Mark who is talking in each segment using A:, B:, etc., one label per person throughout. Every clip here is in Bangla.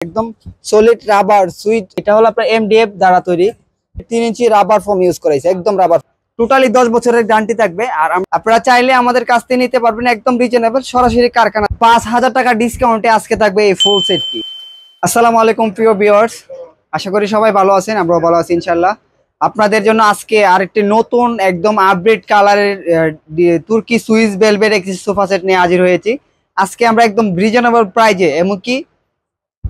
A: একদম সলিড রাবার সুইট। এটা হলো আপনার এমডিএফ দ্বারা তৈরি 3 ইঞ্চি রাবার ফোম ইউজ করেছে, একদম রাবার। টোটালি 10 বছরের গ্যারান্টি থাকবে। আর আপনারা চাইলে আমাদের কাছ থেকে নিতে পারবেন একদম রিজনেবল, সরাসরি কারখানা। 5000 টাকা ডিসকাউন্টে আজকে থাকবে এই ফুল সেটটি। আসসালামু আলাইকুম প্রিয় ভিউয়ার্স, আশা করি সবাই ভালো আছেন, আমরাও ভালো আছি ইনশাআল্লাহ। আপনাদের জন্য আজকে আরেকটি নতুন একদম আপডেট কালারের তুর্কি সুইস ভেলভেট একটি সোফা সেট নিয়ে হাজির হয়েছি। আজকে আমরা একদম রিজনেবল প্রাইজে, এমনকি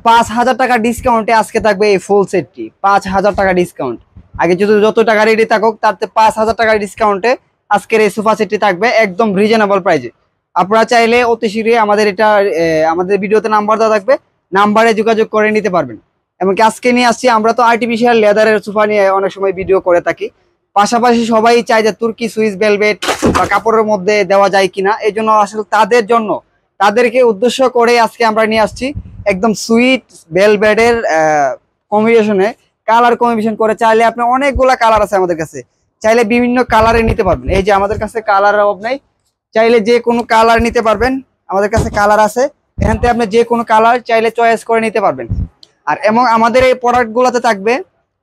A: 5000 টাকা ডিসকাউন্টে আজকে থাকবে এই ফুল সেটটি। 5000 টাকা ডিসকাউন্ট। আগে যদি যত টাকা রেডি থাকুক তাতে 5000 টাকা ডিসকাউন্টে আজকের এই সোফা সেটটি থাকবে একদম রিজনেবল প্রাইজে। আপনারা চাইলে অতি শীঘ্রই আমাদের ভিডিওতে নাম্বার দেওয়া থাকবে, নাম্বারে যোগাযোগ করে নিতে পারবেন। এমনকি আজকে নিয়ে আসছি, আমরা তো আর্টিফিশিয়াল লেদারের সোফা নিয়ে অনেক সময় ভিডিও করে থাকি, পাশাপাশি সবাই চায় যে তুর্কি সুইস ভেলভেট বা কাপড়ের মধ্যে দেওয়া যায় কিনা। এই জন্য আসলে তাদেরকে উদ্দেশ্য করে আজকে আমরা নিয়ে আসছি একদম সুইট ভেলভেটের কম্বিনেশনে কালার কম্বিনেশন করে। চাইলে আপনার অনেকগুলা কালার আছে আমাদের কাছে, চাইলে বিভিন্ন কালারে নিতে পারবেন। এই যে আমাদের কাছে কালারের অভাব নেই, চাইলে যে কোনো কালার নিতে পারবেন। আমাদের কাছে কালার আছে, এখান থেকে আপনি যে কোনো কালার চাইলে চয়েস করে নিতে পারবেন। আর এবং আমাদের এই প্রোডাক্টগুলোতে থাকবে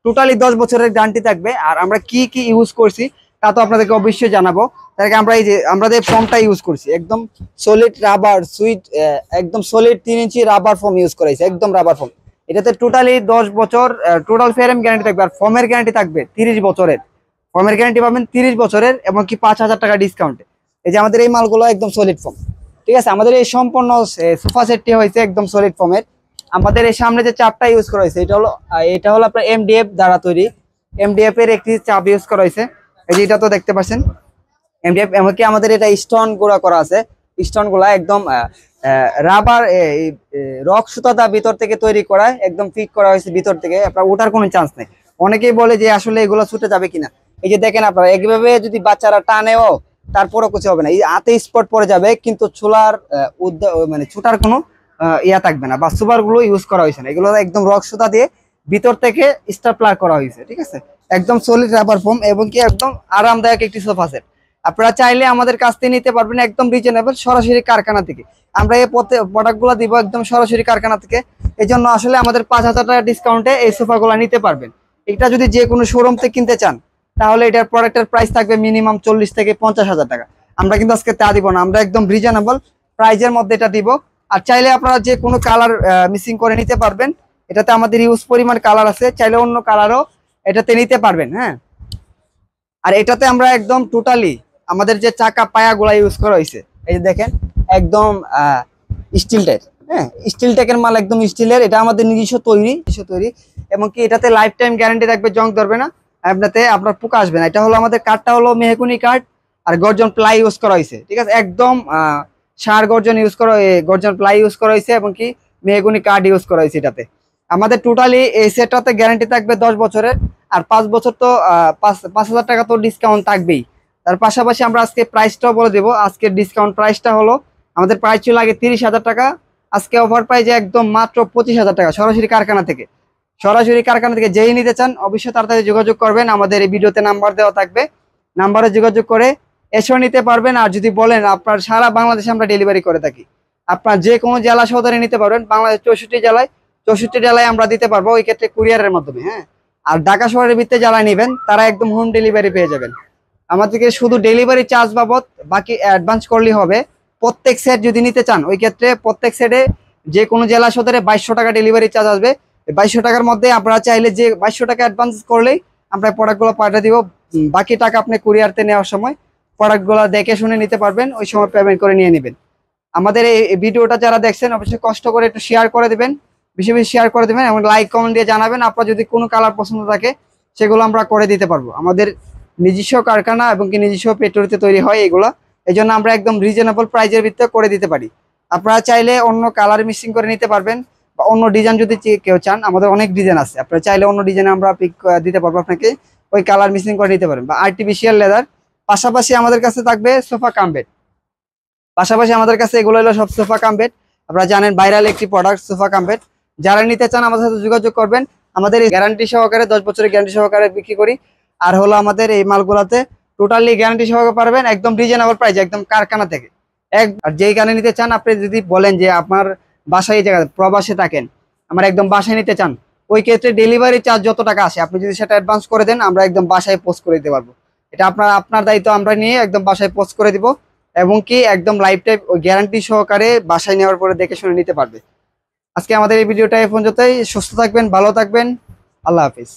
A: টোটালি 10 বছরের গ্যারান্টি থাকবে। আর আমরা কি কি ইউজ করছি তা তো আপনাদেরকে অবশ্যই জানাবো। তার আগে আমরা যে ফোমটা ইউজ করছি একদম সলিড রাবার সুইট, একদম সলিড 3 ইঞ্চি রাবার ফোম ইউজ করেছে, একদম রাবার ফোম। এটাতে টোটালি 10 বছর টোটাল ফ্রেম গ্যারান্টি থাকবে। আর ফোমের গ্যারান্টি থাকবে 30 বছরের। ফোমের গ্যারান্টি পাবেন 30 বছরের, এবং কি 5000 টাকা ডিসকাউন্টে। এই যে আমাদের এই মালগুলো একদম সলিড ফোম, ঠিক আছে। আমাদের এই সম্পূর্ণ সোফা সেটটি হয়েছে একদম সলিড ফোমের। আমাদের এই সামনে যে চাপটা ইউজ করা হয়েছে এটা হলো আপনার এমডিএফ দ্বারা তৈরি। এমডিএফ এর একটি চাপ ইউজ করা হয়েছে, এই যে এটা তো দেখতে পাচ্ছেন এমডিএফ। এমনকি আমাদের এটা স্টোন গুঁড়া করা আছে, স্টোন গুলা একদম রাবার রক সুতা ভিতর থেকে তৈরি করা, একদম ফিট করা হয়েছে ভিতর থেকে। আপনার ওঠার কোনো চান্স নেই। অনেকেই বলে যে আসলে এগুলো ছুটে যাবে কিনা। এই যে দেখেন আপনারা, এইভাবে যদি বাচ্চারা টানেও তারপরও কিছু হবে না। এই হাতে স্পট পড়ে যাবে, কিন্তু ছোলার মানে ছুটার কোনো ইয়া থাকবে না। বা সুপার গুলো ইউজ করা হয়েছে না, এগুলো একদম রক সুতা দিয়ে ভিতর থেকে স্টাপলার করা হয়েছে, ঠিক আছে। একদম সলিড রাবার ফোম, এবং কি একদম আরামদায়ক একটি সোফা সেট। আপনারা চাইলে আমাদের কাছ থেকে নিতে পারবেন একদম রিজনেবল, সরাসরি কারখানা থেকে। আমরা এই প্রোডাক্টগুলো দিব একদম সরাসরি কারখানা থেকে। এই জন্য আসলে আমাদের 5000 টাকা ডিসকাউন্টে এই সোফাগুলো নিতে পারবেন। এটা যদি যে কোনো শোরুম থেকে কিনতে চান তাহলে এটার প্রোডাক্টের প্রাইস থাকবে মিনিমাম 40 থেকে 50,000 টাকা। আমরা কিন্তু আজকে তা দিব না, আমরা একদম রিজনেবল প্রাইজের মধ্যে এটা দিব। আর চাইলে আপনারা যে কোনো কালার মিসিং করে নিতে পারবেন। এটাতে আমাদের ইউজ পরিমাণ কালার আছে, চাইলে অন্য কালারও এটাতে নিতে পারবেন, হ্যাঁ। আর এটাতে আমরা একদম টোটালি আমাদের যে চাকা পায়াগুলা ইউজ করা হয়েছে, এই যে দেখেন একদম স্টিল টাইপ, হ্যাঁ, স্টিল টেকের মাল, একদম স্টিলের। এটা আমাদের নিজস্ব তৈরি, এবং কি এটাতে লাইফ টাইম গ্যারান্টি থাকবে, জং ধরবে না, আপনার পোকা আসবে না। এটা হলো আমাদের কাঠটা হলো মেহগুনি কাঠ, আর গর্জন প্লাই ইউজ করা হয়েছে, ঠিক আছে। একদম সার গর্জন প্লাই ইউজ করা হয়েছে, এবং কি মেহগুনি কাঠ ইউজ করা হয়েছে এটাতে। আমাদের টোটালি এই সেটটাতে গ্যারান্টি থাকবে 10 বছরের। আর 5 বছর তো 5000 টাকা তো ডিসকাউন্ট থাকবেই। তার পাশাপাশি আমরা আজকে প্রাইসটাও বলে দেবো। আজকের ডিসকাউন্ট প্রাইসটা হলো, আমাদের প্রাইস ছিল আগে 30,000 টাকা, আজকে অফার প্রাইসে একদম মাত্র 25,000 টাকা, সরাসরি কারখানা থেকে। যেই নিতে চান অবশ্যই তাড়াতাড়ি যোগাযোগ করবেন, আমাদের এই ভিডিওতে নাম্বার দেওয়া থাকবে, নাম্বারে যোগাযোগ করে এসেও নিতে পারবেন। আর যদি বলেন, আপনার সারা বাংলাদেশে আমরা ডেলিভারি করে থাকি, আপনার যে কোনো জেলা সদরে নিতে পারবেন। বাংলাদেশ 64 জেলায় আমরা দিতে পারবো, ওই ক্ষেত্রে কুরিয়ারের মাধ্যমে, হ্যাঁ। আর ঢাকা শহরের ভিতরে যারা নেবেন তারা একদম হোম ডেলিভারি পেয়ে যাবেন। আমাদেরকে শুধু ডেলিভারি চার্জ বাবদ বাকি অ্যাডভান্স করলেই হবে। প্রত্যেক সেট যদি নিতে চান, ওই ক্ষেত্রে প্রত্যেক সেটে যে কোনো জেলা সদরে 2200 টাকা ডেলিভারি চার্জ আসবে। 2200 টাকার মধ্যে আপনারা চাইলে যে 2200 টাকা অ্যাডভান্স করলেই আমরা প্রোডাক্টগুলো পাঠিয়ে দিব। বাকি টাকা আপনি কুরিয়ারতে নেওয়ার সময় প্রোডাক্টগুলো দেখে শুনে নিতে পারবেন, ওই সময় পেমেন্ট করে নিয়ে নেবেন। আমাদের এই ভিডিওটা যারা দেখছেন অবশ্যই কষ্ট করে একটু শেয়ার করে দেবেন, বেশি বেশি শেয়ার করে দেবেন, এবং লাইক কমেন্ট দিয়ে জানাবেন আপনার যদি কোনো কালার পছন্দ থাকে, সেগুলো আমরা করে দিতে পারবো। আমাদের নিজস্ব কারখানা এবং কি নিজস্ব পেট্রোলিতে তৈরি হয় এগুলো, এই জন্য আমরা একদম রিজনেবল প্রাইজের ভিতরে করে দিতে পারি। আপনারা চাইলে অন্য কালার মিক্সিং করে নিতে পারবেন, বা অন্য ডিজাইন যদি কেউ চান, আমাদের অনেক ডিজাইন আছে। আপনারা চাইলে অন্য ডিজাইন আমরা পিক দিতে পারবো আপনাকে, ওই কালার মিক্সিং করে নিতে পারেন, বা আর্টিফিশিয়াল লেদার। পাশাপাশি আমাদের কাছে থাকবে সোফা কাম বেড। এগুলো হলো সব সোফা কাম বেড। আপনারা জানেন ভাইরাল একটি প্রোডাক্ট সোফা কাম বেড। যারা নিতে চান আমাদের সাথে যোগাযোগ করবেন। আমাদের এই গ্যারান্টি সহকারে 10 বছরের গ্যারান্টি সহকারে বিক্রি করি। আর হলো আমাদের এই মালগুলাতে টোটালি গ্যারান্টি সহকারে পারবেন একদম রিজনেবল প্রাইস, একদম কারখানা থেকে। আর যেই গানে নিতে চান, আপনি যদি বলেন যে আপনার বাসায় এই জায়গায় প্রবাসে থাকেন, আমার একদম বাসায় নিতে চান, ওই ক্ষেত্রে ডেলিভারি চার্জ যত টাকা আসে আপনি যদি সেটা অ্যাডভান্স করে দেন, আমরা একদম বাসায় পোস্ট করে দিতে পারবো। এটা আপনার দায়িত্ব, আমরা নিয়ে একদম বাসায় পোস্ট করে দিব, এবং কি একদম লাইফ টাইম গ্যারান্টি সহকারে বাসায় নেওয়ার পরে দেখে শুনে নিতে পারবে। আজকে আমাদের এই ভিডিওটা এই পর্যন্তই। সুস্থ থাকবেন, ভালো থাকবেন, আল্লাহ হাফিজ।